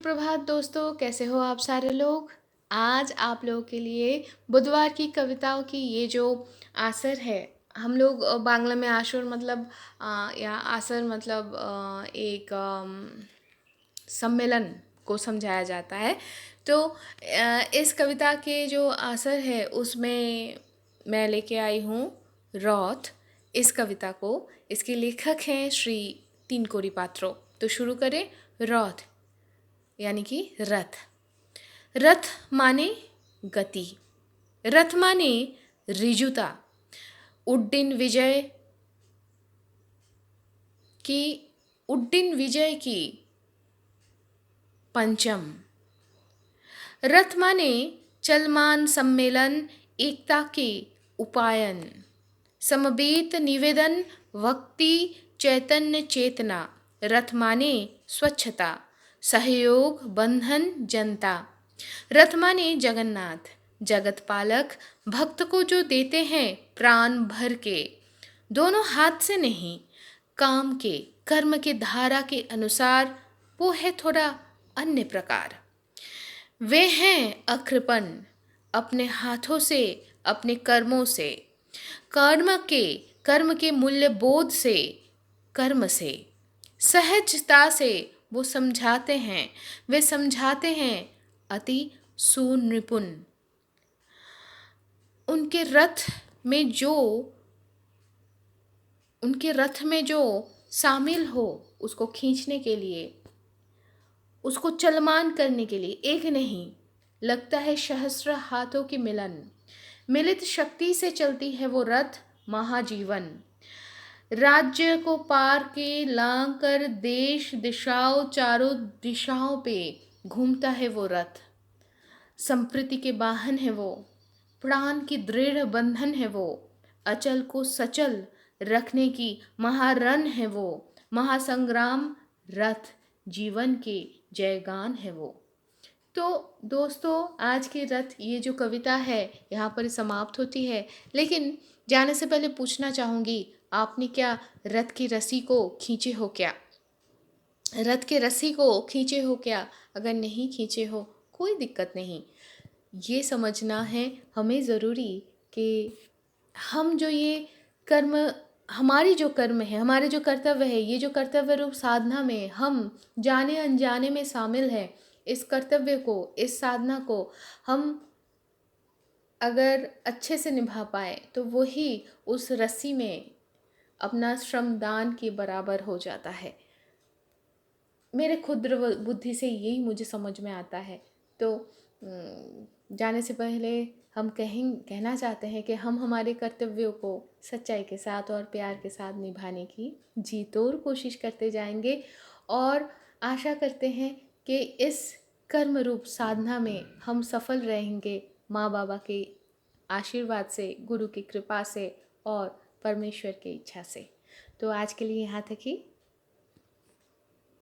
प्रभात दोस्तों, कैसे हो आप सारे लोग। आज आप लोगों के लिए बुधवार की कविताओं की ये जो आसर है, हम लोग बांग्ला में आशुर मतलब या आसर मतलब एक सम्मेलन को समझाया जाता है। तो इस कविता के जो आसर है उसमें मैं लेके आई हूँ रौथ। इस कविता को इसके लेखक हैं श्री तीन कोरी पात्रो। तो शुरू करें। रौथ यानी कि रथ। रथ माने गति, रथ माने ऋजुता, उड्डीन विजय की, उड्डीन विजय की पंचम। रथ माने चलमान सम्मेलन, एकता के उपायन, समवेत निवेदन, भक्ति चैतन्य चेतना। रथ माने स्वच्छता, सहयोग बंधन जनता। रथ माने जगन्नाथ, जगत पालक, भक्त को जो देते हैं प्राण भर के, दोनों हाथ से नहीं, काम के कर्म के धारा के अनुसार। वो है थोड़ा अन्य प्रकार। वे हैं अकृपण, अपने हाथों से, अपने कर्मों से, कर्म के मूल्य बोध से, कर्म से, सहजता से वो समझाते हैं। वे समझाते हैं अति सुनिपुण। उनके रथ में जो उनके रथ में जो शामिल हो, उसको खींचने के लिए, उसको चलमान करने के लिए एक नहीं, लगता है सहस्त्र हाथों की मिलन। मिलित शक्ति से चलती है वो रथ महाजीवन। राज्य को पार के लांग कर देश दिशाओं, चारों दिशाओं पे घूमता है वो रथ। संप्रति के वाहन है वो, प्राण की दृढ़ बंधन है वो, अचल को सचल रखने की महारन है वो, महासंग्राम रथ जीवन के जयगान है वो। तो दोस्तों, आज की रथ ये जो कविता है यहाँ पर समाप्त होती है। लेकिन जाने से पहले पूछना चाहूँगी, आपने क्या रथ की रस्सी को खींचे हो क्या? रथ के रस्सी को खींचे हो क्या? अगर नहीं खींचे हो कोई दिक्कत नहीं। ये समझना है हमें ज़रूरी कि हम जो ये कर्म, हमारी जो कर्म है, हमारे जो कर्तव्य है, ये जो कर्तव्य रूप साधना में हम जाने अनजाने में शामिल हैं, इस कर्तव्य को, इस साधना को हम अगर अच्छे से निभा पाए तो वही उस रस्सी में अपना श्रमदान के बराबर हो जाता है। मेरे क्षुद्र बुद्धि से यही मुझे समझ में आता है। तो जाने से पहले हम कहना चाहते हैं कि हम हमारे कर्तव्यों को सच्चाई के साथ और प्यार के साथ निभाने की जी तोड़ कोशिश करते जाएंगे, और आशा करते हैं कि इस कर्म रूप साधना में हम सफल रहेंगे, माँ बाबा के आशीर्वाद से, गुरु की कृपा से और परमेश्वर की इच्छा से। तो आज के लिए यहाँ तक ही।